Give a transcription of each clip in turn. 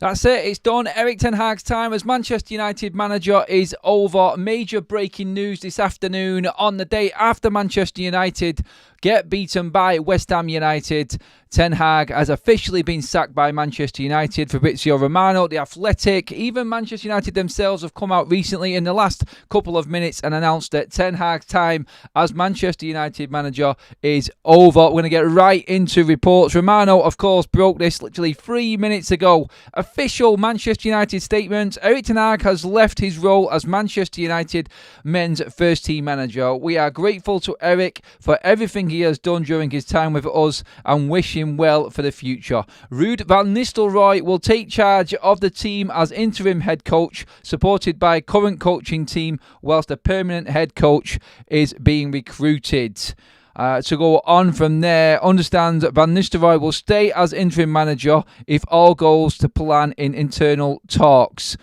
That's it, it's done. Erik ten Hag's time as Manchester United manager is over. Major breaking news this afternoon on the day after Manchester United get beaten by West Ham United. Ten Hag has officially been sacked by Manchester United. Fabrizio Romano, The Athletic, even Manchester United themselves have come out recently in the last couple of minutes and announced that Ten Hag's time as Manchester United manager is over. We're going to get right into reports. Romano, of course, broke this literally 3 minutes ago. Official Manchester United statement. Erik ten Hag has left his role as Manchester United men's first team manager. We are grateful to Erik for everything he has done during his time with us and wish him well for the future. Ruud van Nistelrooy will take charge of the team as interim head coach, supported by current coaching team, whilst a permanent head coach is being recruited. To go on from there, understand Van Nistelrooy will stay as interim manager if all goes to plan in internal talks.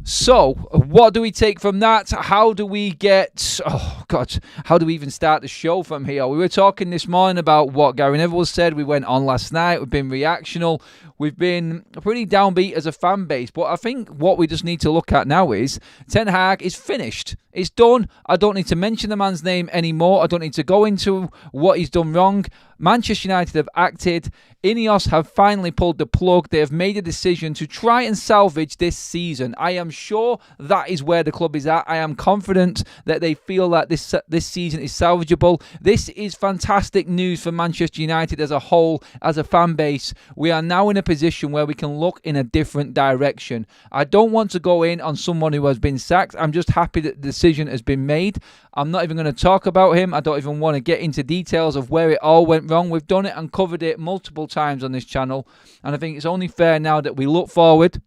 So, what do we take from that? How do we get... how do we even start the show from here? We were talking this morning about what Gary Neville said. We went on last night. We've been reactional. We've been pretty downbeat as a fan base. But I think what we just need to look at now is Ten Hag is finished. It's done. I don't need to mention the man's name anymore. I don't need to go into what he's done wrong. Manchester United have acted. Ineos have finally pulled the plug. They have made a decision to try and salvage this season. I am sure that is where the club is at. I am confident that they feel that this season is salvageable. This is fantastic news for Manchester United as a whole, as a fan base. We are now in a position where we can look in a different direction. I don't want to go in on someone who has been sacked. I'm just happy that the decision has been made. I'm not even going to talk about him. I don't even want to get into details of where it all went wrong. We've done it and covered it multiple times on this channel, and I think it's only fair now that we look forward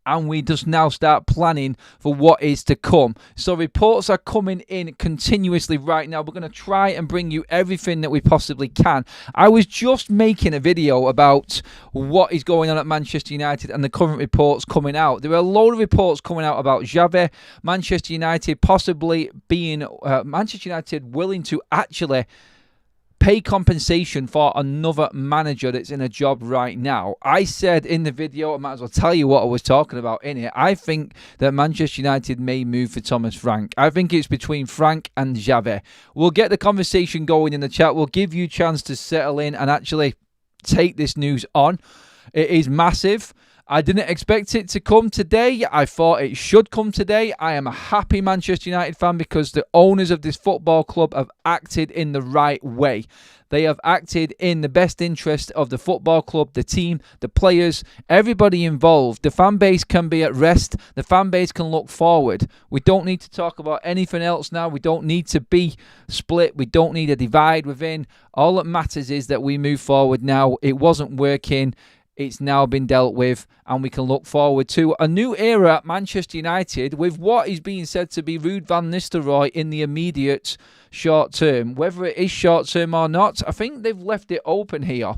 and we just now start planning for what is to come. So reports are coming in continuously right now. We're going to try and bring you everything that we possibly can. I was just making a video about what is going on at Manchester United and the current reports coming out. There are a load of reports coming out about Xavi, Manchester United possibly being... Manchester United willing to actually pay compensation for another manager that's in a job right now. I said in the video, I might as well tell you what I was talking about in it. I think that Manchester United may move for Thomas Frank. I think it's between Frank and Xavi. We'll get the conversation going in the chat. We'll give you a chance to settle in and actually take this news on. It is massive. I didn't expect it to come today. I thought it should come today. I am a happy Manchester United fan because the owners of this football club have acted in the right way. They have acted in the best interest of the football club, the team, the players, everybody involved. The fan base can be at rest. The fan base can look forward. We don't need to talk about anything else now. We don't need to be split. We don't need a divide within. All that matters is that we move forward now. It wasn't working. It's now been dealt with, and we can look forward to a new era at Manchester United with what is being said to be Ruud van Nistelrooy in the immediate short term. Whether it is short term or not, I think they've left it open here.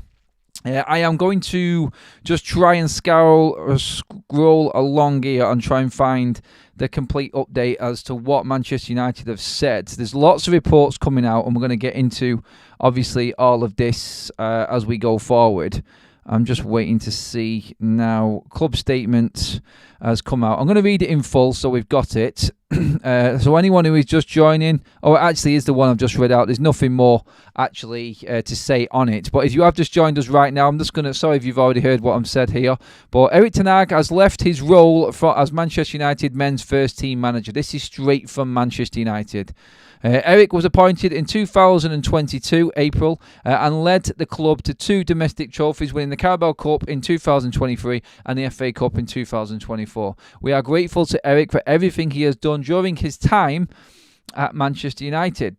I am going to just try and scroll along here and try and find the complete update as to what Manchester United have said. There's lots of reports coming out, and we're going to get into, obviously, all of this as we go forward. I'm just waiting to see now. Club statement has come out. I'm going to read it in full so we've got it. So anyone who is just joining, it actually is the one I've just read out. There's nothing more actually to say on it. But if you have just joined us right now, I'm just going to, sorry if you've already heard what I've said here. But Erik ten Hag has left his role as Manchester United men's first team manager. This is straight from Manchester United. Erik was appointed in 2022, April, and led the club to 2 domestic trophies, winning the Carabao Cup in 2023 and the FA Cup in 2024. We are grateful to Erik for everything he has done during his time at Manchester United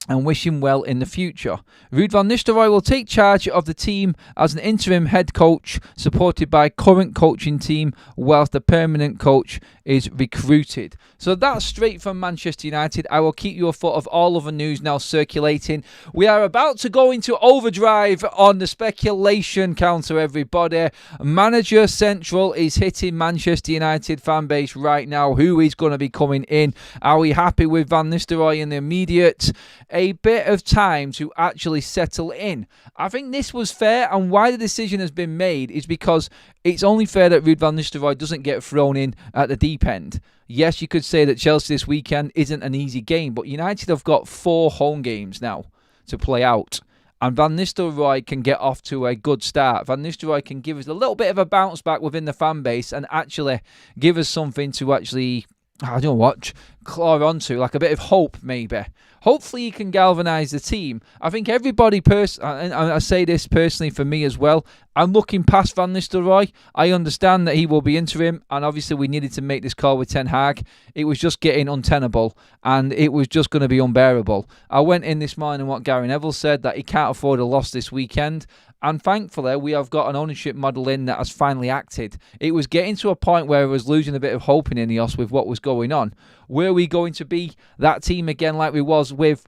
and wish him well in the future. Ruud van Nistelrooy will take charge of the team as an interim head coach, supported by current coaching team, whilst the permanent coach is recruited. So that's straight from Manchester United. I will keep you afoot of all other news now circulating. We are about to go into overdrive on the speculation counter, everybody. Manager Central is hitting Manchester United fan base right now. Who is going to be coming in? Are we happy with Van Nistelrooy in the immediate? a bit of time to actually settle in. I think this was fair, and why the decision has been made is because it's only fair that Ruud van Nistelrooy doesn't get thrown in at the deep end. Yes, you could say that Chelsea this weekend isn't an easy game, but United have got 4 home games now to play out. And Van Nistelrooy can get off to a good start. Van Nistelrooy can give us a little bit of a bounce back within the fan base and actually give us something to actually, I don't know what, claw onto, like a bit of hope maybe. Hopefully he can galvanise the team. I think everybody, and I say this personally for me as well, I'm looking past Van Nistelrooy. I understand that he will be interim, and obviously we needed to make this call with Ten Hag. It was just getting untenable, and it was just going to be unbearable. I went in this morning what Gary Neville said, that he can't afford a loss this weekend. And thankfully, we have got an ownership model in that has finally acted. It was getting to a point where I was losing a bit of hope in Ineos with what was going on. Were we going to be that team again like we was with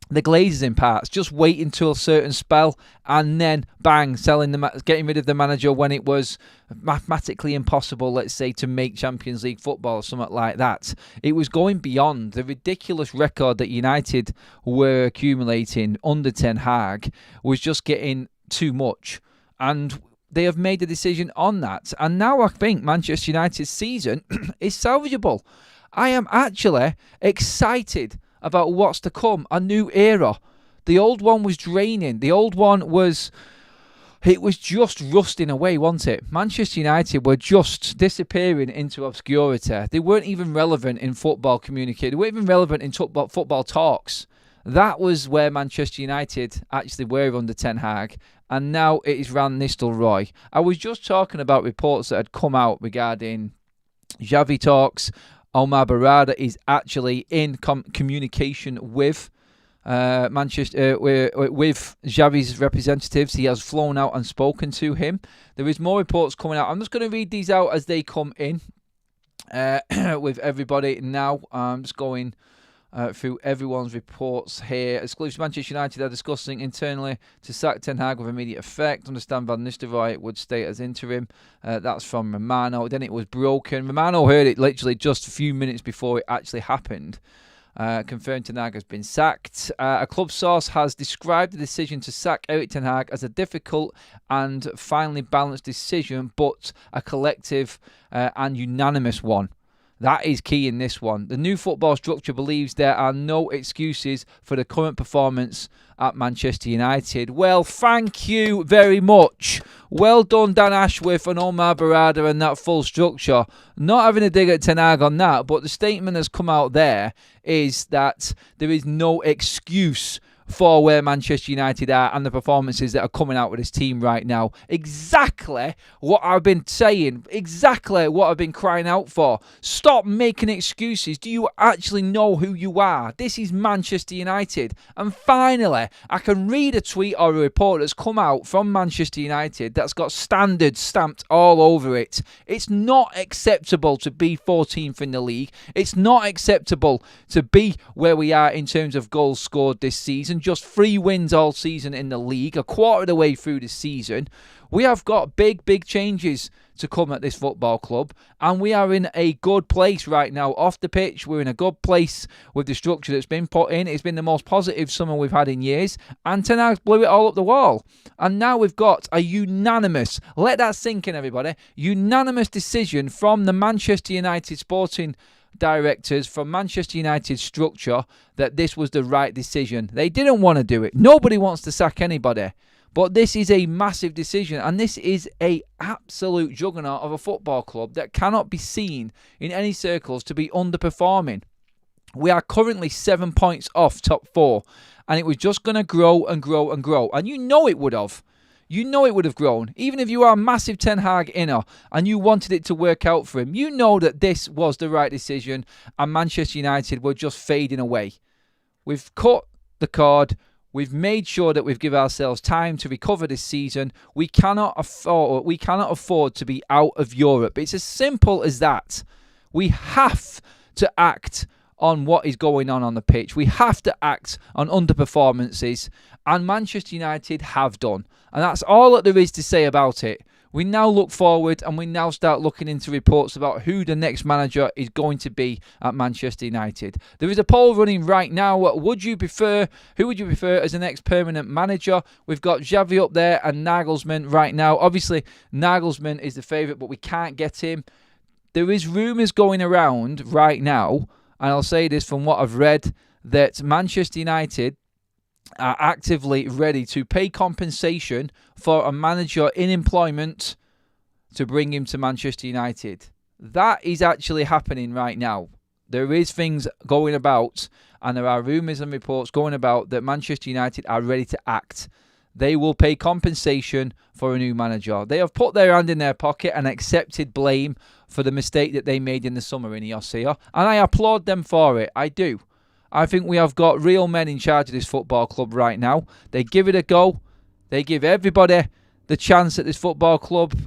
the Glazers in parts? Just wait until a certain spell and then bang, getting rid of the manager when it was mathematically impossible, let's say, to make Champions League football or something like that. It was going beyond the ridiculous record that United were accumulating under Ten Hag was just getting too much, and they have made a decision on that. And now I think Manchester United's season is salvageable. I am actually excited about what's to come, a new era. The old one was draining. The old one was, it was just rusting away, wasn't it? Manchester United were just disappearing into obscurity. They weren't even relevant in football communication. They weren't even relevant in football talks. That was where Manchester United actually were under Ten Hag, and now it is Van Nistelrooy. I was just talking about reports that had come out regarding Xavi talks. Omar Barada is actually in communication with Manchester with Xavi's representatives. He has flown out and spoken to him. There is more reports coming out. I'm just going to read these out as they come in with everybody now. I'm just going through everyone's reports here. Exclusive: Manchester United are discussing internally to sack Ten Hag with immediate effect. Understand Van Nistelrooy would stay as interim. That's from Romano. Then it was broken. Romano heard it literally just a few minutes before it actually happened. Confirmed Ten Hag has been sacked. A club source has described the decision to sack Erik Ten Hag as a difficult and finely balanced decision, but a collective and unanimous one. That is key in this one. The new football structure believes there are no excuses for the current performance at Manchester United. Well, thank you very much. Well done, Dan Ashworth and Omar Barada and that full structure. Not having a dig at Ten Hag on that, but the statement that's come out there is that there is no excuse for where Manchester United are and the performances that are coming out with this team right now. Exactly what I've been saying. Exactly what I've been crying out for. Stop making excuses. Do you actually know who you are? This is Manchester United. And finally, I can read a tweet or a report that's come out from Manchester United that's got standards stamped all over it. It's not acceptable to be 14th in the league. It's not acceptable to be where we are in terms of goals scored this season. Just 3 wins all season in the league, a quarter of the way through the season. We have got big changes to come at this football club, and we are in a good place right now off the pitch. We're in a good place with the structure that's been put in. It's been the most positive summer we've had in years, and Ten Hag blew it all up the wall. And now we've got a unanimous, let that sink in everybody, unanimous decision from the Manchester United sporting directors, from Manchester United structure, that this was the right decision. They didn't want to do it. Nobody wants to sack anybody. But this is a massive decision, and this is a absolute juggernaut of a football club that cannot be seen in any circles to be underperforming. We are currently 7 points off top 4, and it was just going to grow and grow and grow. And you know it would have. You know it would have grown. Even if you are a massive Ten Hag inner and you wanted it to work out for him, you know that this was the right decision, and Manchester United were just fading away. We've cut the cord. We've made sure that we've given ourselves time to recover this season. We cannot afford to be out of Europe. It's as simple as that. We have to act on what is going on the pitch. We have to act on underperformances, and Manchester United have done. And that's all that there is to say about it. We now look forward and we now start looking into reports about who the next manager is going to be at Manchester United. There is a poll running right now. Who would you prefer as the next permanent manager? We've got Xavi up there and Nagelsmann right now. Obviously, Nagelsmann is the favourite, but we can't get him. There is rumours going around right now, and I'll say this from what I've read, that Manchester United are actively ready to pay compensation for a manager in employment to bring him to Manchester United. That is actually happening right now. There is things going about, and there are rumours and reports going about that Manchester United are ready to act. They will pay compensation for a new manager. They have put their hand in their pocket and accepted blame for the mistake that they made in the summer in Ineos here, and I applaud them for it. I do. I think we have got real men in charge of this football club right now. They give it a go. They give everybody the chance at this football club.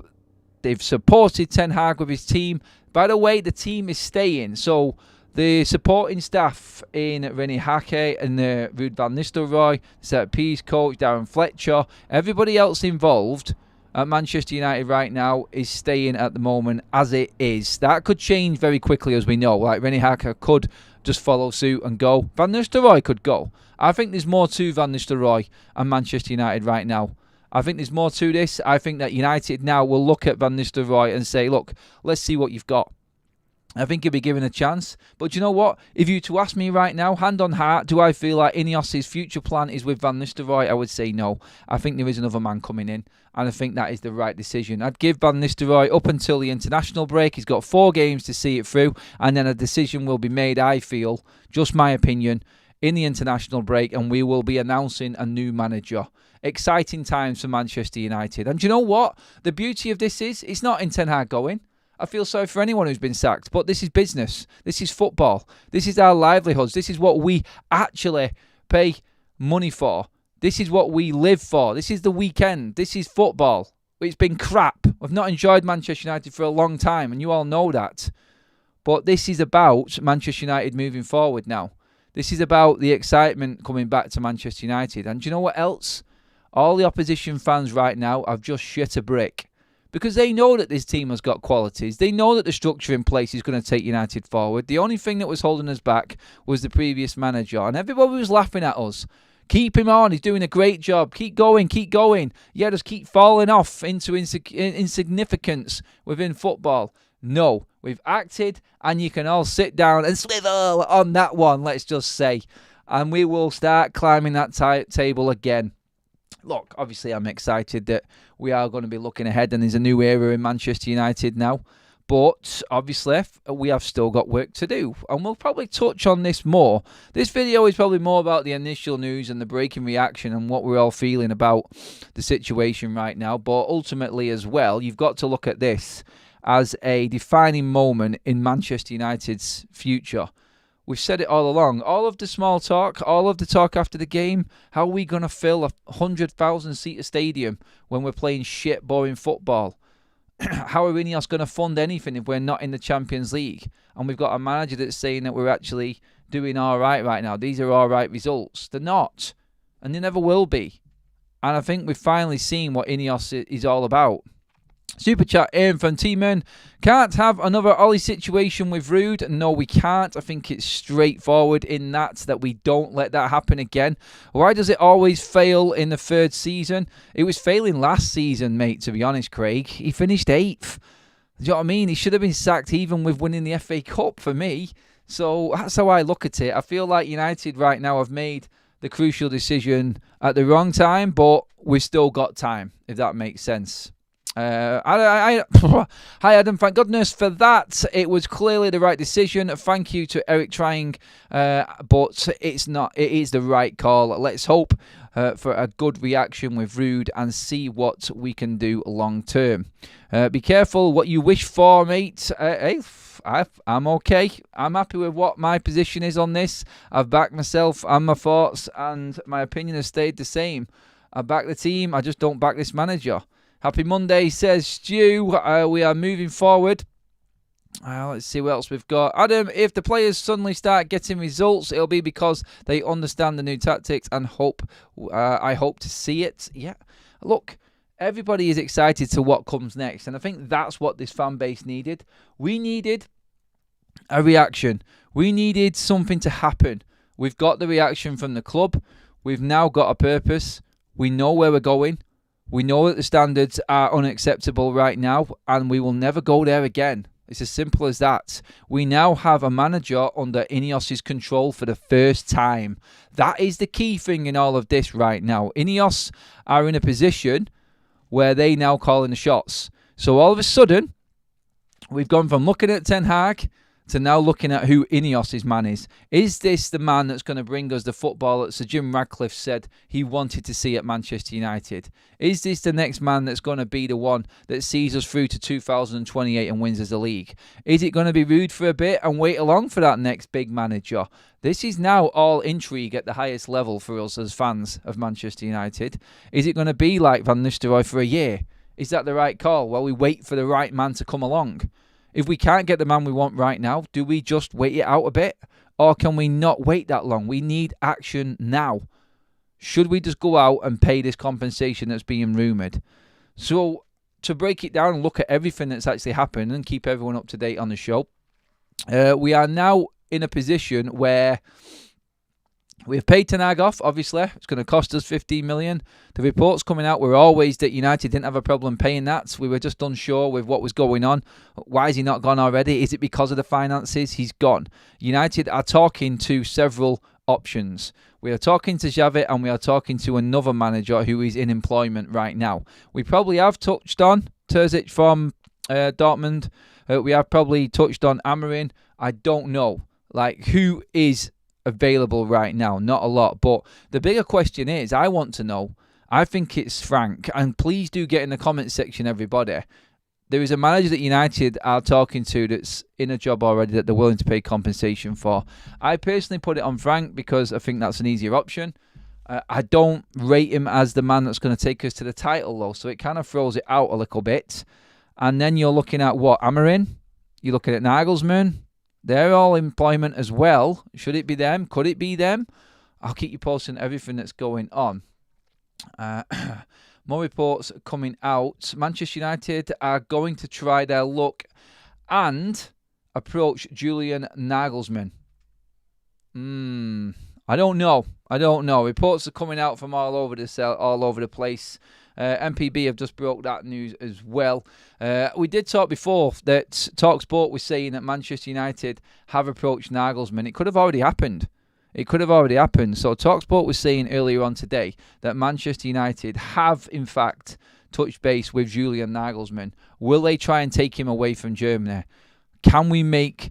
They've supported Ten Hag with his team. By the way, the team is staying. So the supporting staff in HAG and Ruud van Nistelrooy, set piece coach Darren Fletcher, everybody else involved at Manchester United right now is staying at the moment as it is. That could change very quickly, as we know. Like HAG could just follow suit and go. Van Nistelrooy could go. I think there's more to Van Nistelrooy and Manchester United right now. I think there's more to this. I think that United now will look at Van Nistelrooy and say, look, let's see what you've got. I think he'll be given a chance. But you know what? If you were to ask me right now, hand on heart, do I feel like Ineos' future plan is with Van Nistelrooy? I would say no. I think there is another man coming in, and I think that is the right decision. I'd give Van Nistelrooy up until the international break. He's got 4 games to see it through, and then a decision will be made, I feel, just my opinion, in the international break, and we will be announcing a new manager. Exciting times for Manchester United. And do you know what? The beauty of this is, it's not in Ten Hag going. I feel sorry for anyone who's been sacked, but this is business. This is football. This is our livelihoods. This is what we actually pay money for. This is what we live for. This is the weekend. This is football. It's been crap. I've not enjoyed Manchester United for a long time, and you all know that. But this is about Manchester United moving forward now. This is about the excitement coming back to Manchester United. And do you know what else? All the opposition fans right now have just shit a brick. Because they know that this team has got qualities. They know that the structure in place is going to take United forward. The only thing that was holding us back was the previous manager. And everybody was laughing at us. Keep him on. He's doing a great job. Keep going. Keep going. Yeah, just keep falling off into insignificance within football. No, we've acted, and you can all sit down and slither on that one, let's just say. And we will start climbing that table again. Look, obviously I'm excited that we are going to be looking ahead and there's a new era in Manchester United now. But obviously we have still got work to do. And we'll probably touch on this more. This video is probably more about the initial news and the breaking reaction and what we're all feeling about the situation right now. But ultimately as well, you've got to look at this as a defining moment in Manchester United's future. We've said it all along. All of the small talk, all of the talk after the game, how are we going to fill a 100,000-seater stadium when we're playing shit, boring football? How are Ineos going to fund anything if we're not in the Champions League? And we've got a manager that's saying that we're actually doing all right now. These are all right results. They're not. And they never will be. And I think we've finally seen what Ineos is all about. Super chat in from T-Man. Can't have another Ollie situation with Ruud. No, we can't. I think it's straightforward in that we don't let that happen again. Why does it always fail in the 3rd season? It was failing last season, mate, to be honest, Craig. He finished 8th. Do you know what I mean? He should have been sacked even with winning the FA Cup for me. So that's how I look at it. I feel like United right now have made the crucial decision at the wrong time, but we've still got time, if that makes sense. Hi Adam, thank goodness for that. It was clearly the right decision. Thank you to Eric trying, but it's not. It is the right call. Let's hope for a good reaction with Ruud and see what we can do long term. Be careful what you wish for, mate. I'm okay. I'm happy with what my position is on this. I've backed myself and my thoughts, and my opinion has stayed the same. I back the team. I just don't back this manager. Happy Monday, says Stu. We are moving forward. Let's see what else we've got. Adam, if the players suddenly start getting results, it'll be because they understand the new tactics and I hope to see it. Yeah. Look, everybody is excited to what comes next. And I think that's what this fan base needed. We needed a reaction. We needed something to happen. We've got the reaction from the club. We've now got a purpose. We know where we're going. We know that the standards are unacceptable right now, and we will never go there again. It's as simple as that. We now have a manager under Ineos's control for the first time. That is the key thing in all of this right now. Ineos are in a position where they now calling the shots. So all of a sudden, we've gone from looking at Ten Hag to now looking at who Ineos's man is. Is this the man that's going to bring us the football that Sir Jim Ratcliffe said he wanted to see at Manchester United? Is this the next man that's going to be the one that sees us through to 2028 and wins us the league? Is it going to be rude for a bit and wait along for that next big manager? This is now all intrigue at the highest level for us as fans of Manchester United. Is it going to be like Van Nistelrooy for a year? Is that the right call? Well, we wait for the right man to come along. If we can't get the man we want right now, do we just wait it out a bit? Or can we not wait that long? We need action now. Should we just go out and pay this compensation that's being rumoured? So, to break it down and look at everything that's actually happened and keep everyone up to date on the show, we are now in a position where we've paid Ten Hag off, obviously. It's going to cost us 15 million. The reports coming out were always that United didn't have a problem paying that. We were just unsure with what was going on. Why is he not gone already? Is it because of the finances? He's gone. United are talking to several options. We are talking to Xavi and we are talking to another manager who is in employment right now. We probably have touched on Terzic from Dortmund. We have probably touched on Amorim. I don't know. Who is available right now? Not a lot, but the bigger question is, I want to know, I think it's Frank, and please do get in the comment section, everybody. There is a manager that United are talking to that's in a job already that they're willing to pay compensation for. I personally put it on Frank because I think that's an easier option. I don't rate him as the man that's going to take us to the title though, so it kind of throws it out a little bit. And then you're looking at what, Amorim? You're looking at Nagelsmann. They're all employment as well. Should it be them? Could it be them? I'll keep you posting everything that's going on. More reports coming out. Manchester United are going to try their luck and approach Julian Nagelsmann. I don't know. Reports are coming out from all over the place. MPB have just broke that news as well. We did talk before that TalkSport was saying that Manchester United have approached Nagelsmann. It could have already happened. So TalkSport was saying earlier on today that Manchester United have in fact touched base with Julian Nagelsmann. Will they try and take him away from Germany? Can we make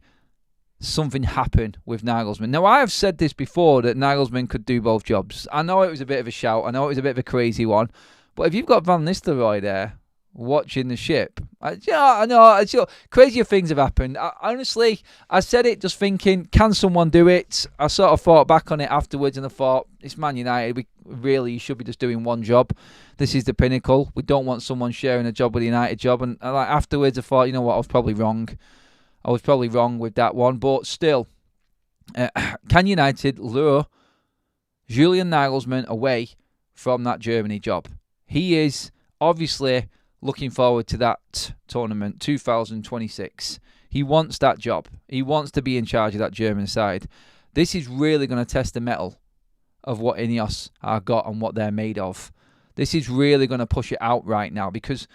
something happen with Nagelsmann? Now, I have said this before, that Nagelsmann could do both jobs. I know it was a bit of a shout. I know it was a bit of a crazy one. But if you've got Van Nistelrooy there watching the ship, I know crazier things have happened. Honestly, I said it just thinking, can someone do it? I sort of thought back on it afterwards and I thought, it's Man United. We really should be just doing one job. This is the pinnacle. We don't want someone sharing a job with a United job. And afterwards, I thought, you know what, I was probably wrong. With that one. But still, can United lure Julian Nagelsmann away from that Germany job? He is obviously looking forward to that tournament, 2026. He wants that job. He wants to be in charge of that German side. This is really going to test the mettle of what Ineos are got and what they're made of. This is really going to push it out right now because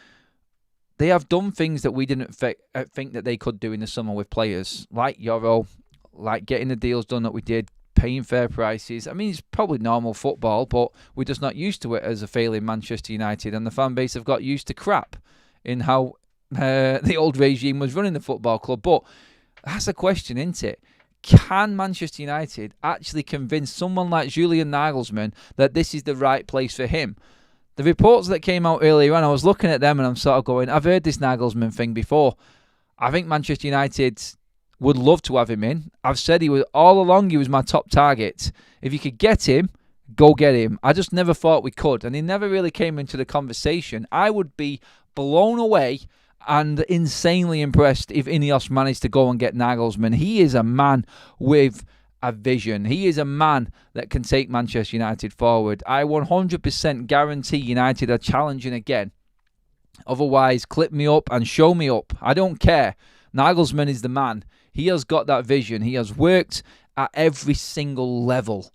they have done things that we didn't think that they could do in the summer with players, like Euro, like getting the deals done that we did, paying fair prices. I mean, it's probably normal football, but we're just not used to it as a failing Manchester United, and the fan base have got used to crap in how the old regime was running the football club. But that's a question, isn't it? Can Manchester United actually convince someone like Julian Nagelsmann that this is the right place for him? The reports that came out earlier on, I was looking at them and I'm sort of going, I've heard this Nagelsmann thing before. I think Manchester United would love to have him in. I've said he was my top target. If you could get him, go get him. I just never thought we could, and he never really came into the conversation. I would be blown away and insanely impressed if Ineos managed to go and get Nagelsmann. He is a man with a vision. He is a man that can take Manchester United forward. I 100% guarantee United are challenging again Otherwise, clip me up and show me up. I don't care. Nagelsmann is the man. He has got that vision. He has worked at every single level.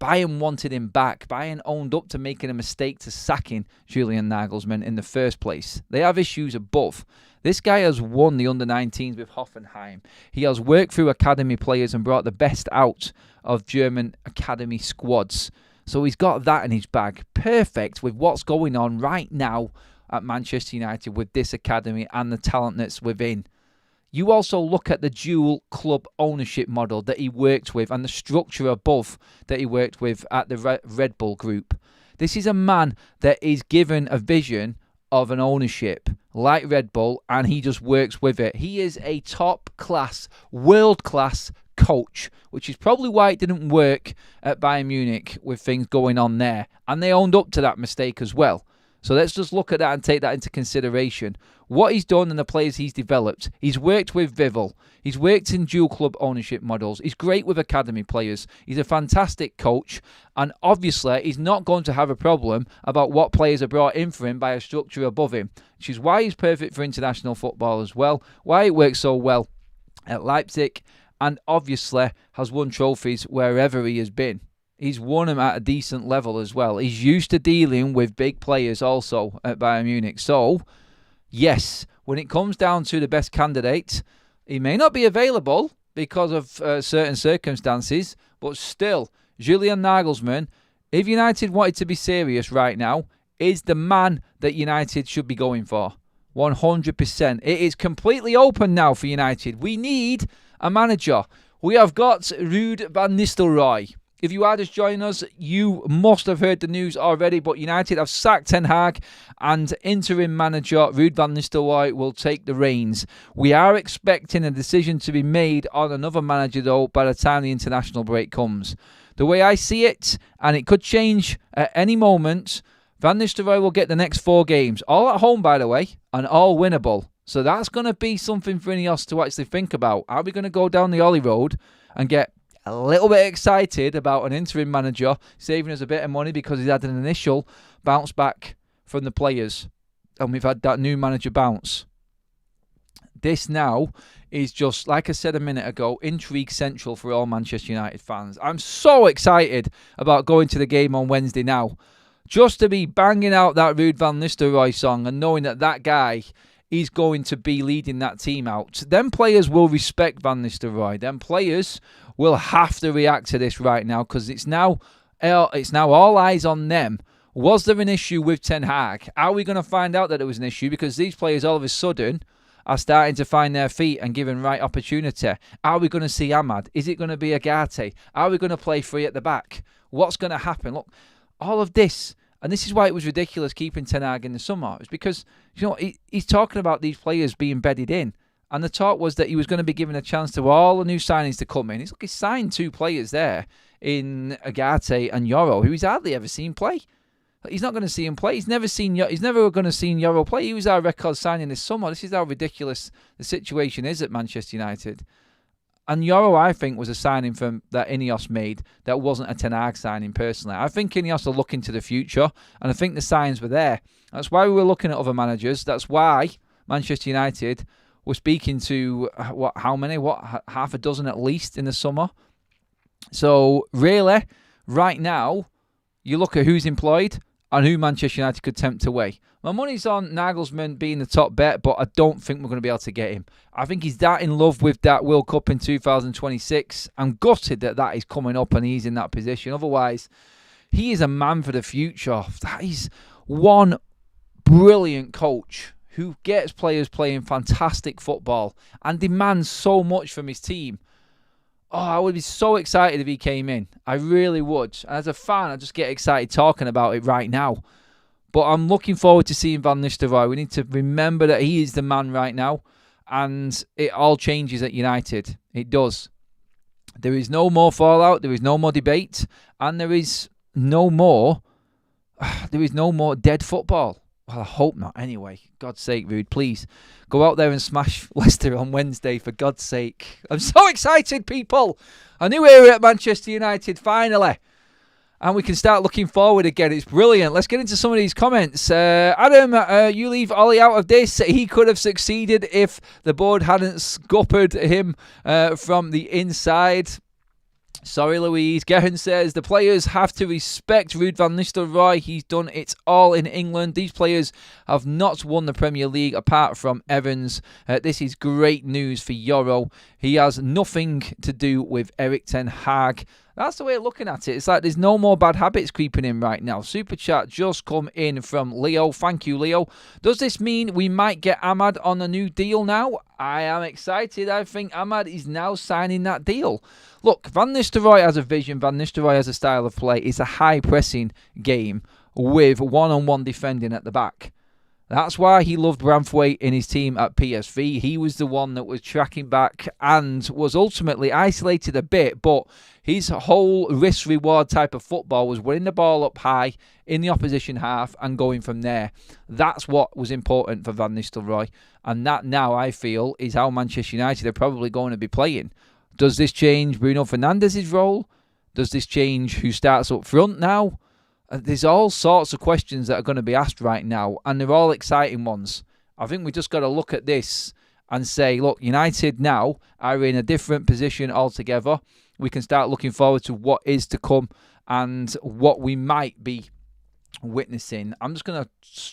Bayern wanted him back. Bayern owned up to making a mistake to sacking Julian Nagelsmann in the first place. They have issues above. This guy has won the under-19s with Hoffenheim. He has worked through academy players and brought the best out of German academy squads. So he's got that in his bag. Perfect with what's going on right now at Manchester United with this academy and the talent that's within. You also look at the dual club ownership model that he worked with and the structure above that he worked with at the Red Bull Group. This is a man that is given a vision of an ownership like Red Bull, and he just works with it. He is a top-class, world-class coach, which is probably why it didn't work at Bayern Munich with things going on there. And they owned up to that mistake as well. So let's just look at that and take that into consideration. What he's done and the players he's developed. He's worked with Vival. He's worked in dual club ownership models. He's great with academy players. He's a fantastic coach. And obviously, he's not going to have a problem about what players are brought in for him by a structure above him, which is why he's perfect for international football as well, why it works so well at Leipzig, and obviously has won trophies wherever he has been. He's won them at a decent level as well. He's used to dealing with big players also at Bayern Munich. So, yes, when it comes down to the best candidate, he may not be available because of certain circumstances, but still, Julian Nagelsmann, if United wanted to be serious right now, is the man that United should be going for. 100%. It is completely open now for United. We need a manager. We have got Ruud van Nistelrooy. If you are just joining us, you must have heard the news already, but United have sacked Ten Hag and interim manager Ruud van Nistelrooy will take the reins. We are expecting a decision to be made on another manager, though, by the time the international break comes. The way I see it, and it could change at any moment, Van Nistelrooy will get the next 4 games, all at home, by the way, and all winnable. So that's going to be something for Ineos to actually think about. Are we going to go down the Ollie road and get a little bit excited about an interim manager saving us a bit of money because he's had an initial bounce back from the players and we've had that new manager bounce? This now is just, like I said a minute ago, intrigue central for all Manchester United fans. I'm so excited about going to the game on Wednesday now. Just to be banging out that Ruud van Nistelrooy song and knowing that that guy is going to be leading that team out. Them players will respect Van Nistelrooy. Them players will have to react to this right now because it's now all eyes on them. Was there an issue with Ten Hag? Are we going to find out that there was an issue? Because these players all of a sudden are starting to find their feet and given right opportunity. Are we going to see Ahmad? Is it going to be Agate? Are we going to play free at the back? What's going to happen? Look, all of this, and this is why it was ridiculous keeping Ten Hag in the summer. It's because, you know, he's talking about these players being bedded in. And the talk was that he was going to be given a chance to all the new signings to come in. He's signed 2 players there in Agate and Yoro, who he's hardly ever seen play. He's not going to see him play. He's never going to see Yoro play. He was our record signing this summer. This is how ridiculous the situation is at Manchester United. And Yoro, I think, was a signing from that Ineos made that wasn't a Ten Hag signing personally. I think Ineos are looking to the future, and I think the signs were there. That's why we were looking at other managers. That's why Manchester United were speaking to, half a dozen at least in the summer. So, really, right now, you look at who's employed and who Manchester United could tempt away. My money's on Nagelsmann being the top bet, but I don't think we're going to be able to get him. I think he's that in love with that World Cup in 2026. I'm gutted that that is coming up and he's in that position. Otherwise, he is a man for the future. He's one brilliant coach who gets players playing fantastic football and demands so much from his team. Oh, I would be so excited if he came in. I really would. As a fan, I just get excited talking about it right now. But I'm looking forward to seeing Van Nistelrooy. We need to remember that he is the man right now. And it all changes at United. It does. There is no more fallout. There is no more debate. And there is no more dead football. Well, I hope not anyway. God's sake, Ruud, please. Go out there and smash Leicester on Wednesday, for God's sake. I'm so excited, people. A new era at Manchester United, finally. and we can start looking forward again. It's brilliant. Let's get into some of these comments. Adam, you leave Ollie out of this. He could have succeeded if the board hadn't scuppered him from the inside. Sorry, Louise. Gehan says, the players have to respect Ruud van Nistelrooy. He's done it all in England. These players have not won the Premier League apart from Evans. This is great news for Euro. He has nothing to do with Erik ten Hag. That's the way of looking at it. It's like there's no more bad habits creeping in right now. Super chat just come in from Leo. Thank you, Leo. Does this mean we might get Ahmad on a new deal now? I am excited. I think Ahmad is now signing that deal. Look, Van Nistelrooy has a vision. Van Nistelrooy has a style of play. It's a high-pressing game with one-on-one defending at the back. That's why he loved Branthwaite in his team at PSV. He was the one that was tracking back and was ultimately isolated a bit, but his whole risk-reward type of football was winning the ball up high in the opposition half and going from there. That's what was important for Van Nistelrooy, and that now, I feel, is how Manchester United are probably going to be playing. Does this change Bruno Fernandes's role? Does this change who starts up front now? There's all sorts of questions that are going to be asked right now, and they're all exciting ones. I think we just got to look at this and say, look, United now are in a different position altogether. We can start looking forward to what is to come and what we might be witnessing. I'm just going to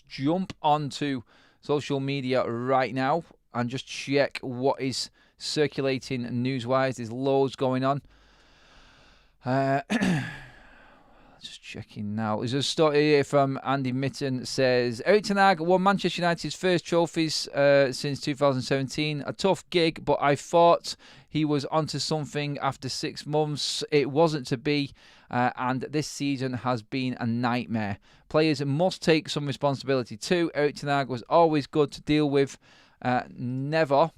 jump onto social media right now and just check what is circulating news-wise. There's loads going on. Just checking now. There's a story here from Andy Mitten. Says, Erik ten Hag won Manchester United's first trophies since 2017. A tough gig, but I thought he was onto something after 6 months. It wasn't to be, and this season has been a nightmare. Players must take some responsibility too. Erik ten Hag was always good to deal with. Never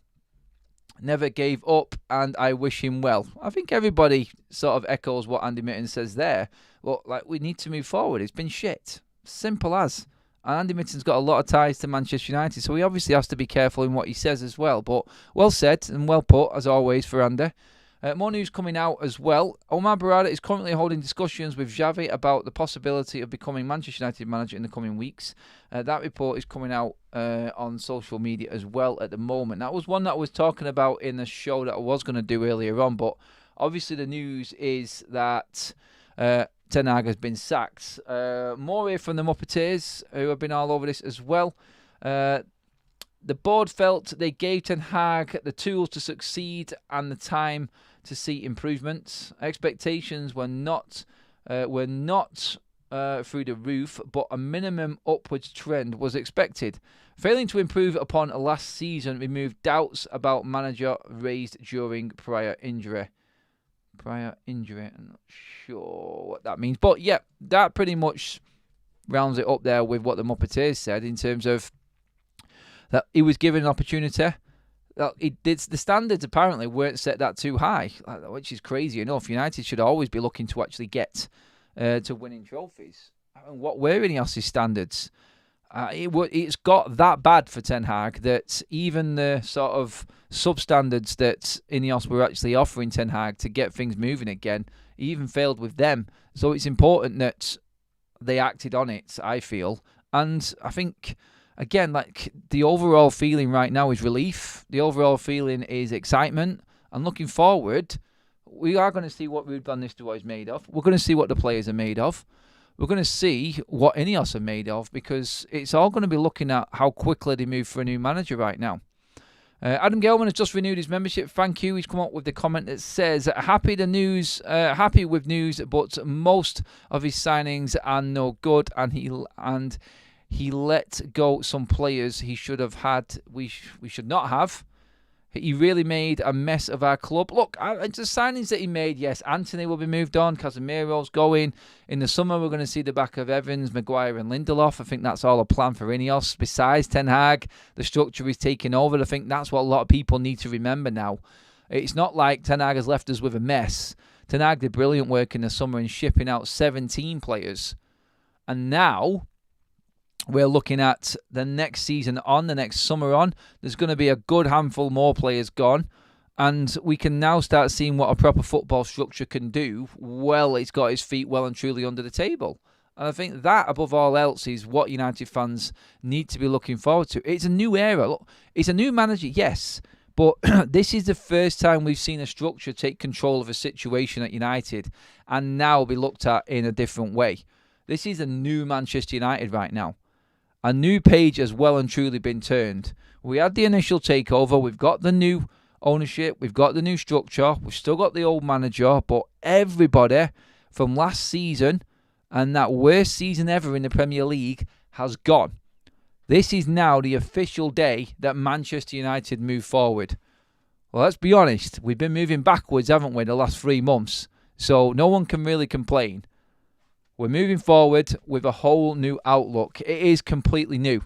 gave up, and I wish him well. I think everybody sort of echoes what Andy Mitten says there. Well, like, we need to move forward. It's been shit. Simple as. And Andy Mitten's got a lot of ties to Manchester United, so he obviously has to be careful in what he says as well. But well said and well put, as always, for Andy. More news coming out as well. Omar Barada is currently holding discussions with Xavi about the possibility of becoming Manchester United manager in the coming weeks. That report is coming out on social media as well at the moment. That was one that I was talking about in the show that I was going to do earlier on, but obviously the news is that Ten Hag has been sacked. More here from the Muppeteers, who have been all over this as well. The board felt they gave Ten Hag the tools to succeed and the time to see improvements. Expectations were not through the roof, but a minimum upwards trend was expected. Failing to improve upon last season removed doubts about manager raised during prior injury. I'm not sure what that means. But yeah, that pretty much rounds it up there with what the Muppeteers said in terms of that he was given an opportunity. The standards apparently weren't set that too high, which is crazy enough. United should always be looking to actually get to winning trophies. And what were Ineos' standards? It's got that bad for Ten Hag that even the sort of substandards that Ineos were actually offering Ten Hag to get things moving again, he even failed with them. So it's important that they acted on it, I feel. And I think, again, like, the overall feeling right now is relief. The overall feeling is excitement. And looking forward, we are going to see what Ruud van Nistelrooy is made of. We're going to see what the players are made of. We're going to see what Ineos are made of, because it's all going to be looking at how quickly they move for a new manager right now. Adam Gelman has just renewed his membership. Thank you. He's come up with the comment that says, happy with news, but most of his signings are no good, and he let go some players he should have had. We should not have. He really made a mess of our club. Look, the signings that he made, yes, Anthony will be moved on. Casemiro's going. In the summer, we're going to see the back of Evans, Maguire and Lindelof. I think that's all a plan for Ineos. Besides Ten Hag, the structure is taking over. I think that's what a lot of people need to remember now. It's not like Ten Hag has left us with a mess. Ten Hag did brilliant work in the summer in shipping out 17 players. And now we're looking at the next season on, the next summer on. There's going to be a good handful more players gone. And we can now start seeing what a proper football structure can do. Well, it's got its feet well and truly under the table. And I think that, above all else, is what United fans need to be looking forward to. It's a new era. Look, it's a new manager, yes. But this is the first time we've seen a structure take control of a situation at United and now be looked at in a different way. This is a new Manchester United right now. A new page has well and truly been turned. We had the initial takeover. We've got the new ownership. We've got the new structure. We've still got the old manager. But everybody from last season and that worst season ever in the Premier League has gone. This is now the official day that Manchester United move forward. Well, let's be honest. We've been moving backwards, haven't we, the last 3 months? So no one can really complain. We're moving forward with a whole new outlook. It is completely new.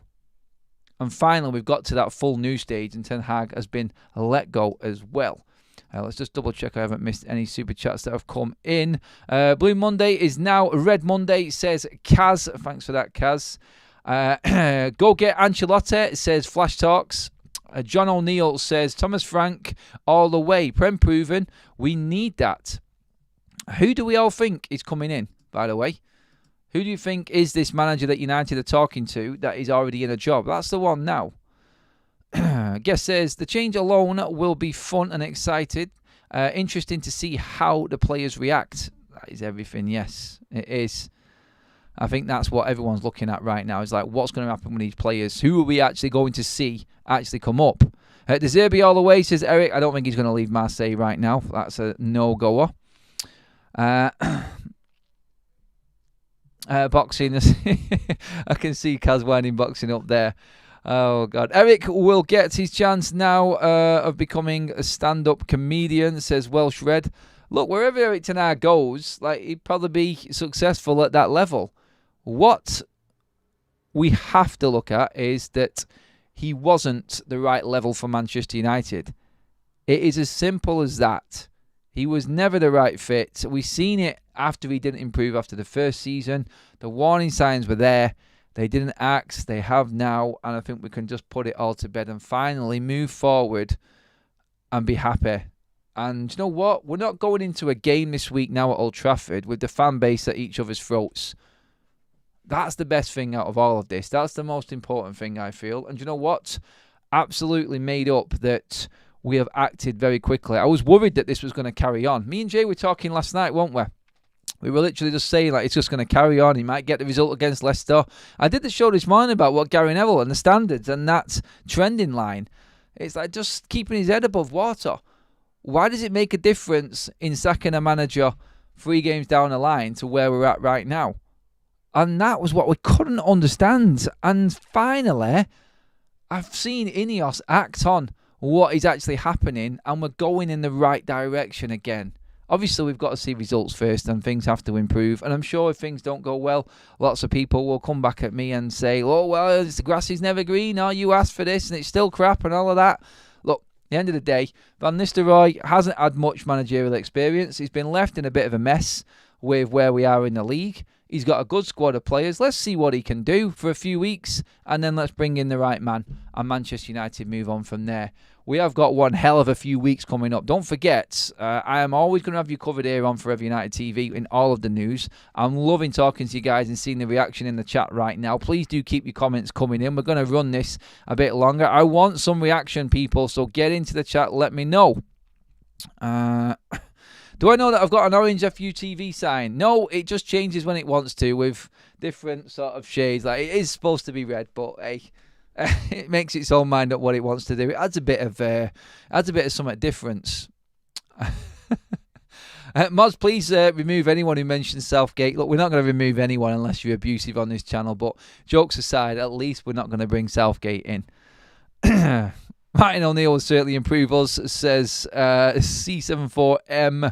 And finally, we've got to that full new stage, and Ten Hag has been let go as well. Let's just double check I haven't missed any super chats that have come in. Blue Monday is now Red Monday, says Kaz. Thanks for that, Kaz. Go get Ancelotti, says Flash Talks. John O'Neill says Thomas Frank all the way. Prem proven. We need that. Who do we all think is coming in, by the way? Who do you think is this manager that United are talking to that is already in a job? That's the one now. Guest says the change alone will be fun and excited. Interesting to see how the players react. That is everything, yes. It is. I think that's what everyone's looking at right now. Is like, what's going to happen with these players? Who are we actually going to see actually come up? De Zerbi all the way, says Eric. I don't think he's going to leave Marseille right now. That's a no-goer. Boxing. I can see Kaz winding boxing up there. Oh, God. Eric will get his chance now of becoming a stand-up comedian, says Welsh Red. Look, wherever Eric Ten Hag goes, like, he'd probably be successful at that level. What we have to look at is that he wasn't the right level for Manchester United. It is as simple as that. He was never the right fit. We've seen it after he didn't improve after the first season. The warning signs were there. They didn't act. They have now. And I think we can just put it all to bed and finally move forward and be happy. And you know what? We're not going into a game this week now at Old Trafford with the fan base at each other's throats. That's the best thing out of all of this. That's the most important thing, I feel. And you know what? Absolutely made up that we have acted very quickly. I was worried that this was going to carry on. Me and Jay were talking last night, weren't we? We were literally just saying, like, it's just going to carry on. He might get the result against Leicester. I did the show this morning about what Gary Neville and the standards and that trending line. It's like just keeping his head above water. Why does it make a difference in sacking a manager 3 games down the line to where we're at right now? And that was what we couldn't understand. And finally, I've seen Ineos act on what is actually happening, and we're going in the right direction again. Obviously, we've got to see results first, and things have to improve. And I'm sure if things don't go well, lots of people will come back at me and say, oh, well, the grass is never green, or you asked for this, and it's still crap, and all of that. Look, at the end of the day, Van Nistelrooy hasn't had much managerial experience. He's been left in a bit of a mess with where we are in the league. He's got a good squad of players. Let's see what he can do for a few weeks, and then let's bring in the right man, and Manchester United move on from there. We have got one hell of a few weeks coming up. Don't forget, I am always going to have you covered here on Forever United TV in all of the news. I'm loving talking to you guys and seeing the reaction in the chat right now. Please do keep your comments coming in. We're going to run this a bit longer. I want some reaction, people, so get into the chat. Let me know. Do I know that I've got an orange FUTV sign? No, it just changes when it wants to with different sort of shades. Like, it is supposed to be red, but hey, it makes its own mind up what it wants to do. It adds a bit of something difference. Mods, please remove anyone who mentions Southgate. Look, we're not going to remove anyone unless you're abusive on this channel, but jokes aside, at least we're not going to bring Southgate in. Martin O'Neill will certainly improve us, says C74M.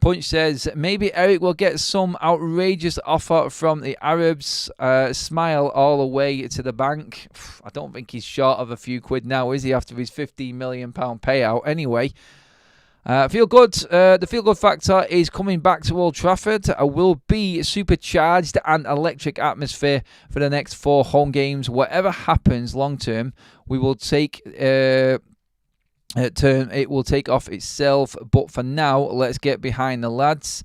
Punch says, maybe Eric will get some outrageous offer from the Arabs. Smile all the way to the bank. I don't think he's short of a few quid now, is he, after his £15 million payout? Anyway, feel good. The feel-good factor is coming back to Old Trafford. Will be supercharged and electric atmosphere for the next 4 home games. Whatever happens long-term, we will take turn, it will take off itself. But for now, let's get behind the lads.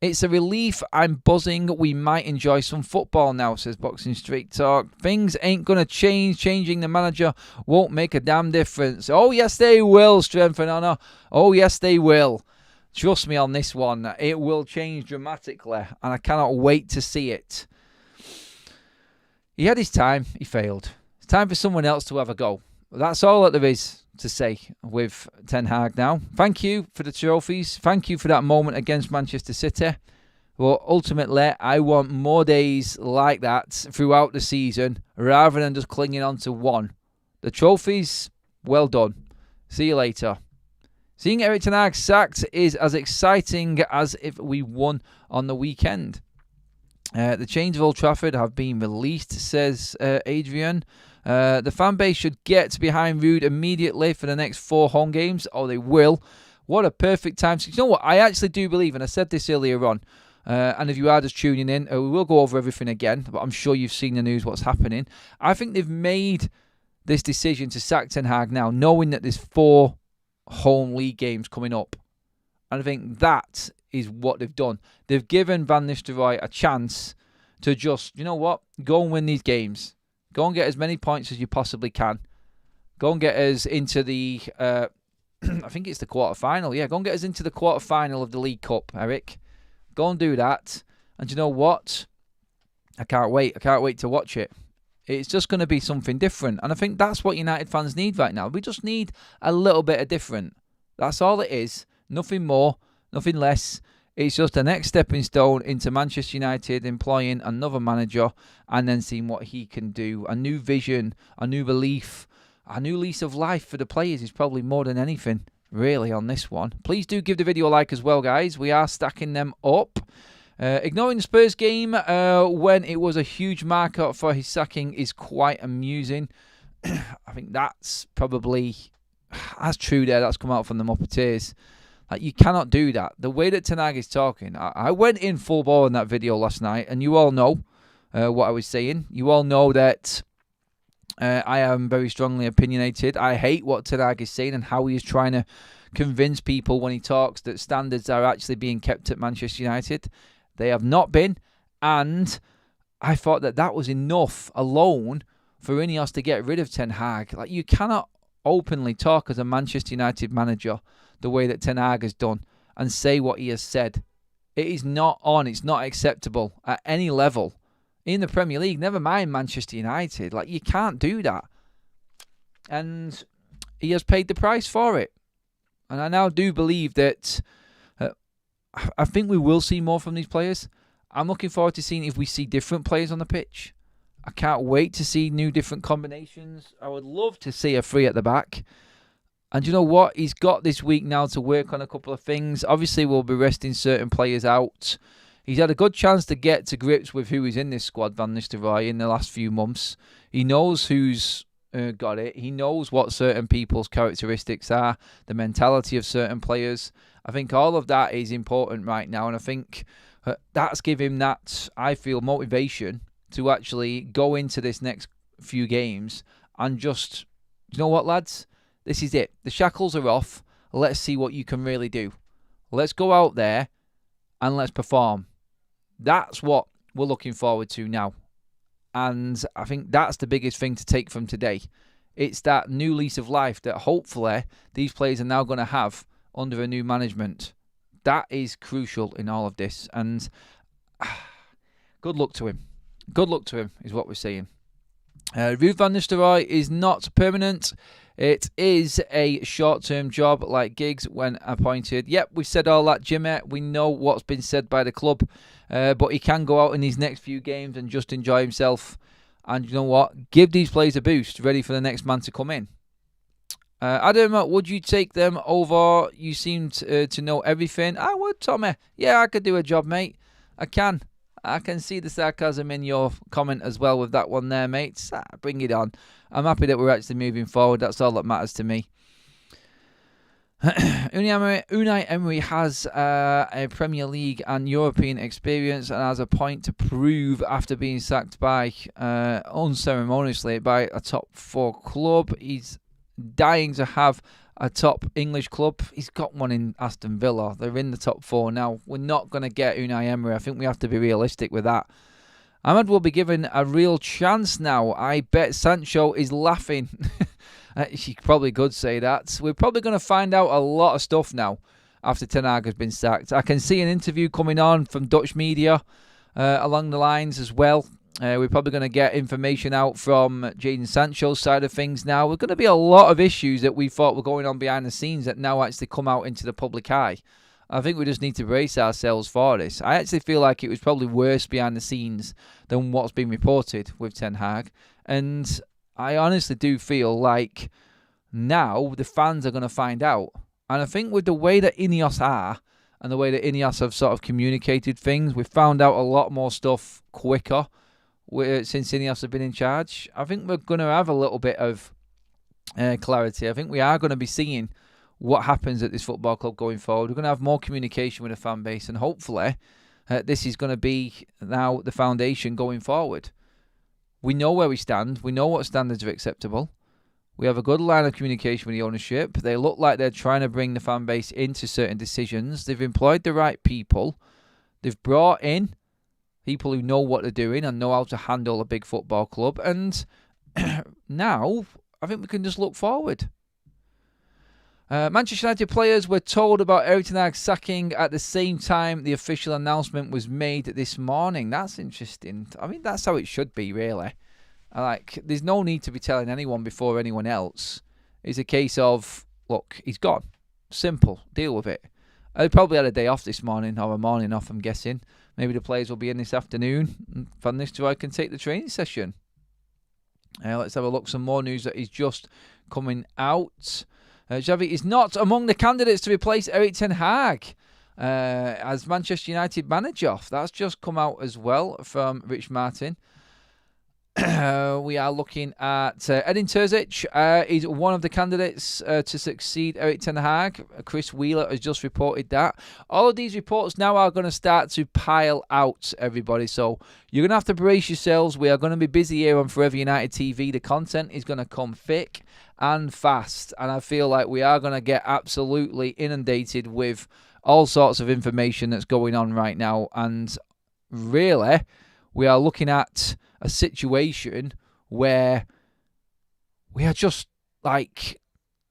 It's a relief. I'm buzzing. We might enjoy some football now, says Boxing Street Talk. Things ain't going to change. Changing the manager won't make a damn difference. Oh, yes, they will, Strength and Honour. Oh, yes, they will. Trust me on this one. It will change dramatically, and I cannot wait to see it. He had his time. He failed. It's time for someone else to have a go. That's all that there is to say with Ten Hag now. Thank you for the trophies. Thank you for that moment against Manchester City. But ultimately, I want more days like that throughout the season rather than just clinging on to one. The trophies, well done. See you later. Seeing Erik Ten Hag sacked is as exciting as if we won on the weekend. The chains of Old Trafford have been released, says Adrian. The fan base should get behind Ruud immediately for the next 4 home games. Oh, they will. What a perfect time. You know what? I actually do believe, and I said this earlier on, and if you are just tuning in, we will go over everything again, but I'm sure you've seen the news, what's happening. I think they've made this decision to sack Ten Hag now, knowing that there's 4 home league games coming up. And I think that is what they've done. They've given Van Nistelrooy a chance to just, you know what, go and win these games. Go and get as many points as you possibly can. Go and get us into the, I think it's the quarter-final. Yeah, go and get us into the quarter-final of the League Cup, Eric. Go and do that. And you know what? I can't wait. I can't wait to watch it. It's just going to be something different. And I think that's what United fans need right now. We just need a little bit of different. That's all it is. Nothing more, nothing less. It's just a next stepping stone into Manchester United employing another manager and then seeing what he can do. A new vision, a new belief, a new lease of life for the players is probably more than anything, really, on this one. Please do give the video a like as well, guys. We are stacking them up. Ignoring the Spurs game when it was a huge marker for his sacking is quite amusing. I think that's probably, that's true there. That's come out from the Muppeteers. Like, you cannot do that. The way that Ten Hag is talking, I went in full ball in that video last night, and you all know what I was saying. You all know that I am very strongly opinionated. I hate what Ten Hag is saying and how he is trying to convince people when he talks that standards are actually being kept at Manchester United. They have not been, and I thought that that was enough alone for Ineos to get rid of Ten Hag. Like, you cannot openly talk as a Manchester United manager the way that Ten Hag has done and say what he has said. It is not on. It's not acceptable at any level in the Premier League. Never mind Manchester United. Like, you can't do that. And he has paid the price for it. And I now do believe that I think we will see more from these players. I'm looking forward to seeing if we see different players on the pitch. I can't wait to see new different combinations. I would love to see a 3 at the back. And you know what? He's got this week now to work on a couple of things. Obviously, we'll be resting certain players out. He's had a good chance to get to grips with who is in this squad, Van Nistelrooy, in the last few months. He knows who's got it. He knows what certain people's characteristics are, the mentality of certain players. I think all of that is important right now. And I think that's given him that, I feel, motivation to actually go into this next few games and just, you know what, lads? This is it. The shackles are off. Let's see what you can really do. Let's go out there and let's perform. That's what we're looking forward to now. And I think that's the biggest thing to take from today. It's that new lease of life that hopefully these players are now going to have under a new management. That is crucial in all of this. And good luck to him. Good luck to him is what we're saying. Ruud van Nistelrooy is not permanent. It is a short-term job like Giggs when appointed. Yep, we said all that, Jimmy. We know what's been said by the club. But he can go out in these next few games and just enjoy himself. And you know what? Give these players a boost, ready for the next man to come in. Adam, would you take them over? You seem to know everything. I would, Tommy. Yeah, I could do a job, mate. I can. I can see the sarcasm in your comment as well with that one there, mates. Bring it on. I'm happy that we're actually moving forward. That's all that matters to me. Unai Emery has a Premier League and European experience and has a point to prove after being sacked by unceremoniously by a top 4 club. He's dying to have a top English club. He's got one in Aston Villa. They're in the top 4 now. We're not going to get Unai Emery. I think we have to be realistic with that. Ahmed will be given a real chance now. I bet Sancho is laughing. She probably could say that. We're probably going to find out a lot of stuff now after Ten Hag has been sacked. I can see an interview coming on from Dutch media along the lines as well. We're probably going to get information out from Jadon Sancho's side of things now. There's going to be a lot of issues that we thought were going on behind the scenes that now actually come out into the public eye. I think we just need to brace ourselves for this. I actually feel like it was probably worse behind the scenes than what's been reported with Ten Hag. And I honestly do feel like now the fans are going to find out. And I think with the way that Ineos are and the way that Ineos have sort of communicated things, we've found out a lot more stuff quicker since Ineos have been in charge. I think we're going to have a little bit of clarity. I think we are going to be seeing what happens at this football club going forward. We're going to have more communication with the fan base, and hopefully this is going to be now the foundation going forward. We know where we stand. We know what standards are acceptable. We have a good line of communication with the ownership. They look like they're trying to bring the fan base into certain decisions. They've employed the right people. They've brought in people who know what they're doing and know how to handle a big football club. And now I think we can just look forward. Manchester United players were told about Erik ten Hag's sacking at the same time the official announcement was made this morning. That's interesting. I mean, that's how it should be, really. There's no need to be telling anyone before anyone else. It's a case of, look, he's gone. Simple. Deal with it. They probably had a day off this morning, or a morning off, I'm guessing. Maybe the players will be in this afternoon. Van Nistelrooy can take the training session. Let's have a look. Some more news that is just coming out. Xavi is not among the candidates to replace Erik ten Hag as Manchester United manager. That's just come out as well from Rich Martin. We are looking at Edin Terzic is one of the candidates to succeed Erik ten Hag. Chris Wheeler has just reported that. All of these reports now are going to start to pile out, everybody. So you're going to have to brace yourselves. We are going to be busy here on Forever United TV. The content is going to come thick and fast. And I feel like we are going to get absolutely inundated with all sorts of information that's going on right now. And really, we are looking at a situation where we are just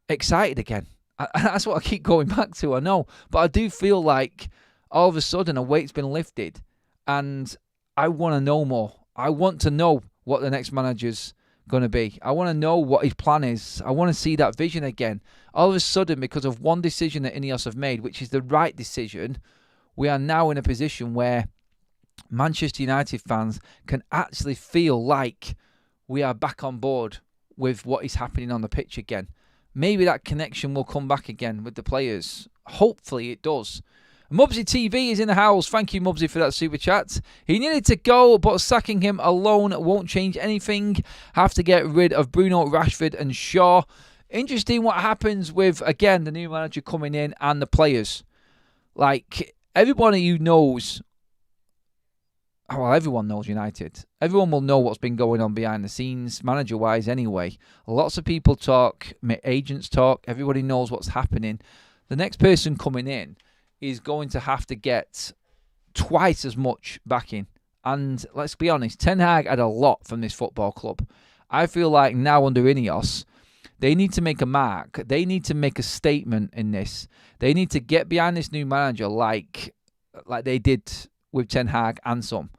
excited again. That's what I keep going back to, I know. But I do feel like all of a sudden a weight's been lifted and I want to know more. I want to know what the next manager's going to be. I want to know what his plan is. I want to see that vision again. All of a sudden, because of one decision that Ineos have made, which is the right decision, we are now in a position where Manchester United fans can actually feel like we are back on board with what is happening on the pitch again. Maybe that connection will come back again with the players. Hopefully it does. Mubsy TV is in the house. Thank you, Mubsy, for that super chat. He needed to go, but sacking him alone won't change anything. Have to get rid of Bruno, Rashford and Shaw. Interesting what happens with, again, the new manager coming in and the players. Everybody who knows, well, everyone knows United. Everyone will know what's been going on behind the scenes, manager-wise anyway. Lots of people talk, agents talk, everybody knows what's happening. The next person coming in is going to have to get twice as much backing. And let's be honest, Ten Hag had a lot from this football club. I feel like now under Ineos, they need to make a mark. They need to make a statement in this. They need to get behind this new manager like they did with Ten Hag and some.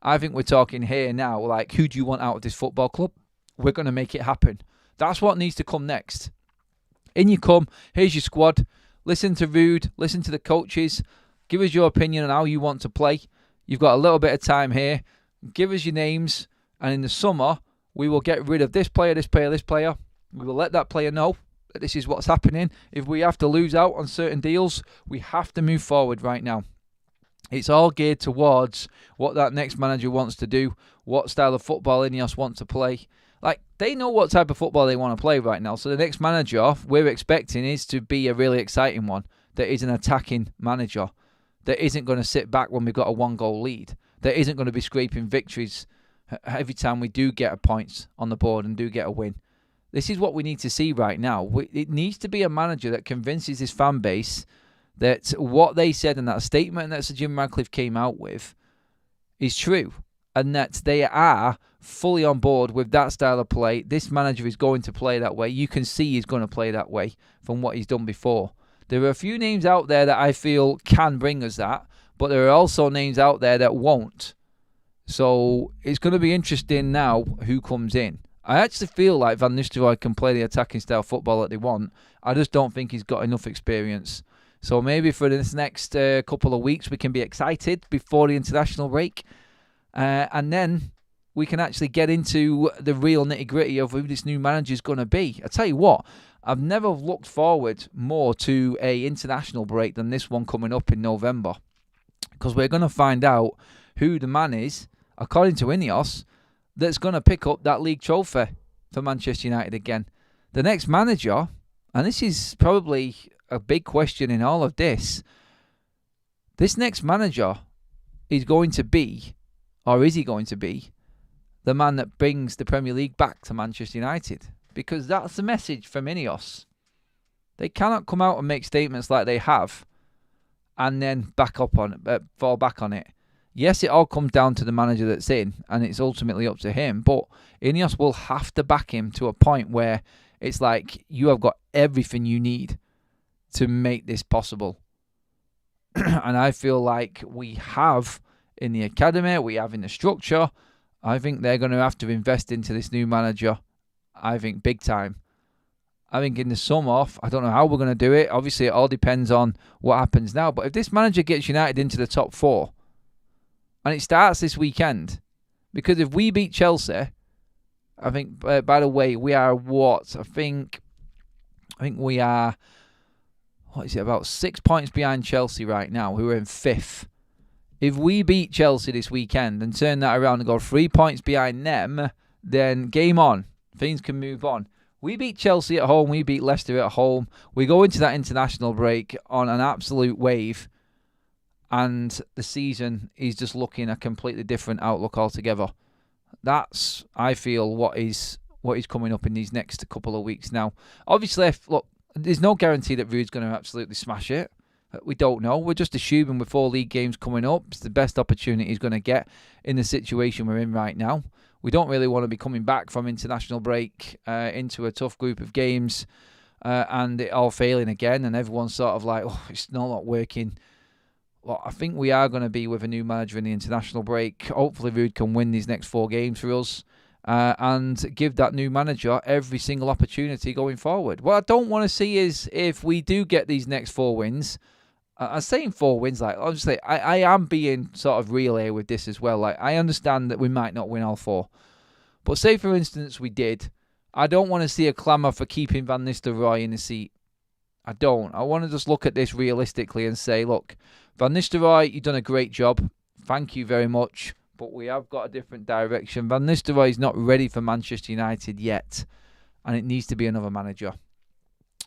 I think we're talking here now, who do you want out of this football club? We're going to make it happen. That's what needs to come next. In you come. Here's your squad. Listen to Ruud. Listen to the coaches. Give us your opinion on how you want to play. You've got a little bit of time here. Give us your names. And in the summer, we will get rid of this player, this player, this player. We will let that player know that this is what's happening. If we have to lose out on certain deals, we have to move forward right now. It's all geared towards what that next manager wants to do, what style of football Ineos want to play. They know what type of football they want to play right now. So the next manager we're expecting is to be a really exciting one. That is an attacking manager. That isn't going to sit back when we've got a 1-goal lead. That isn't going to be scraping victories every time we do get a points on the board and do get a win. This is what we need to see right now. It needs to be a manager that convinces his fan base that what they said in that statement that Sir Jim Ratcliffe came out with is true, and that they are fully on board with that style of play. This manager is going to play that way. You can see he's going to play that way from what he's done before. There are a few names out there that I feel can bring us that, but there are also names out there that won't. So it's going to be interesting now who comes in. I actually feel like Van Nistelrooy can play the attacking style football that they want. I just don't think he's got enough experience. So maybe for this next couple of weeks we can be excited before the international break. And then we can actually get into the real nitty-gritty of who this new manager is going to be. I tell you what, I've never looked forward more to a international break than this one coming up in November. Because we're going to find out who the man is, according to Ineos, that's going to pick up that league trophy for Manchester United again. The next manager, and this is probably a big question in all of this next manager is going to be, or is he going to be, the man that brings the Premier League back to Manchester United? Because that's the message from Ineos. They cannot come out and make statements like they have and then fall back on it. Yes, it all comes down to the manager that's in, and it's ultimately up to him, but Ineos will have to back him to a point where it's like you have got everything you need to make this possible. And I feel like we have in the academy, we have in the structure. I think they're going to have to invest into this new manager, I think, big time. I think in the summer, I don't know how we're going to do it. Obviously, it all depends on what happens now. But if this manager gets United into the top 4, and it starts this weekend, because if we beat Chelsea, I think, by the way, we are what? I think we are, about 6 points behind Chelsea right now, who are in 5th. If we beat Chelsea this weekend and turn that around and go 3 points behind them, then game on. Things can move on. We beat Chelsea at home. We beat Leicester at home. We go into that international break on an absolute wave. And the season is just looking a completely different outlook altogether. That's, I feel, what is coming up in these next couple of weeks now. Obviously, look, there's no guarantee that Ruud's going to absolutely smash it. We don't know. We're just assuming with 4 league games coming up, it's the best opportunity he's going to get in the situation we're in right now. We don't really want to be coming back from international break into a tough group of games and it all failing again, and everyone's sort of like, oh, it's not working. Well, I think we are going to be with a new manager in the international break. Hopefully, Ruud can win these next 4 games for us and give that new manager every single opportunity going forward. What I don't want to see is if we do get these next 4 wins. I'm saying 4 wins, like, obviously, I am being sort of real here with this as well. Like, I understand that we might not win all 4. But say, for instance, we did. I don't want to see a clamour for keeping Van Nistelrooy in the seat. I don't. I want to just look at this realistically and say, look, Van Nistelrooy, you've done a great job. Thank you very much. But we have got a different direction. Van Nistelrooy is not ready for Manchester United yet. And it needs to be another manager.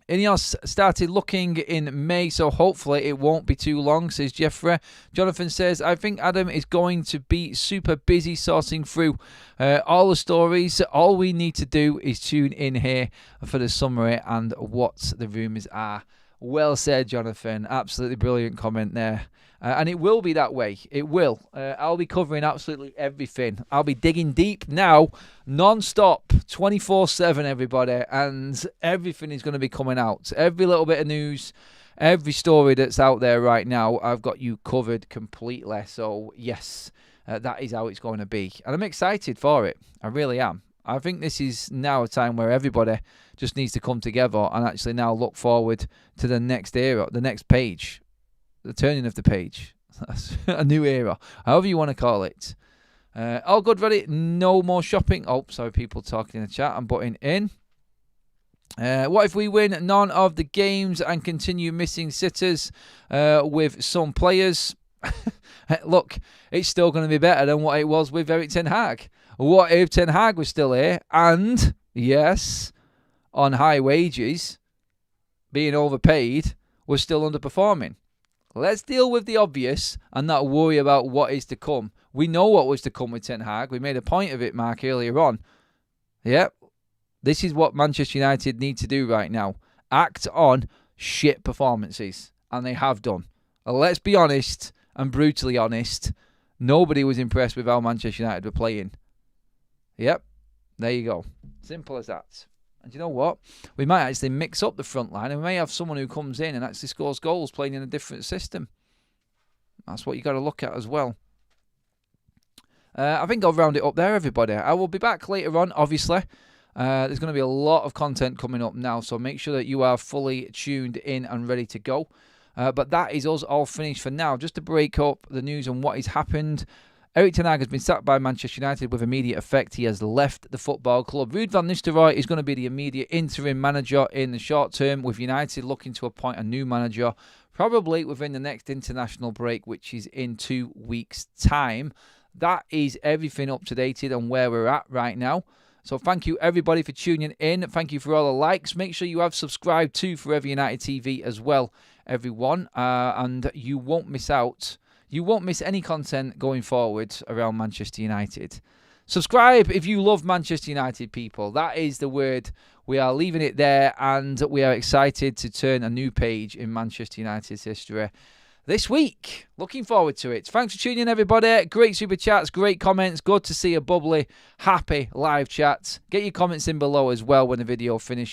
Ineos started looking in May, so hopefully it won't be too long, says Jeffrey. Jonathan says, I think Adam is going to be super busy sorting through all the stories. All we need to do is tune in here for the summary and what the rumours are. Well said, Jonathan. Absolutely brilliant comment there. And it will be that way. It will. I'll be covering absolutely everything. I'll be digging deep now, non-stop, 24/7, everybody. And everything is going to be coming out. Every little bit of news, every story that's out there right now, I've got you covered completely. So, yes, that is how it's going to be. And I'm excited for it. I really am. I think this is now a time where everybody just needs to come together and actually now look forward to the next era, the next page. The turning of the page. That's a new era. However you want to call it. All good, ready? No more shopping. Oh, sorry, people talking in the chat. I'm butting in. What if we win none of the games and continue missing sitters with some players? Look, it's still going to be better than what it was with Erik Ten Hag. What if Ten Hag was still here and, yes, on high wages, being overpaid, was still underperforming? Let's deal with the obvious and not worry about what is to come. We know what was to come with Ten Hag. We made a point of it, Mark, earlier on. Yep. This is what Manchester United need to do right now. Act on shit performances. And they have done. Let's be honest and brutally honest. Nobody was impressed with how Manchester United were playing. Yep. There you go. Simple as that. And you know what? We might actually mix up the front line and we may have someone who comes in and actually scores goals playing in a different system. That's what you got to look at as well. I think I'll round it up there, everybody. I will be back later on, obviously. There's going to be a lot of content coming up now, so make sure that you are fully tuned in and ready to go. But that is us all finished for now. Just to break up the news on what has happened. Erik ten Hag has been sacked by Manchester United with immediate effect. He has left the football club. Ruud van Nistelrooy is going to be the immediate interim manager in the short term, with United looking to appoint a new manager, probably within the next international break, which is in 2 weeks' time. That is everything up to date on where we're at right now. So thank you everybody for tuning in. Thank you for all the likes. Make sure you have subscribed to Forever United TV as well, everyone. And you won't miss out. You won't miss any content going forward around Manchester United. Subscribe if you love Manchester United, people. That is the word. We are leaving it there, and we are excited to turn a new page in Manchester United's history this week. Looking forward to it. Thanks for tuning in, everybody. Great super chats, great comments. Good to see a bubbly, happy live chat. Get your comments in below as well when the video finishes.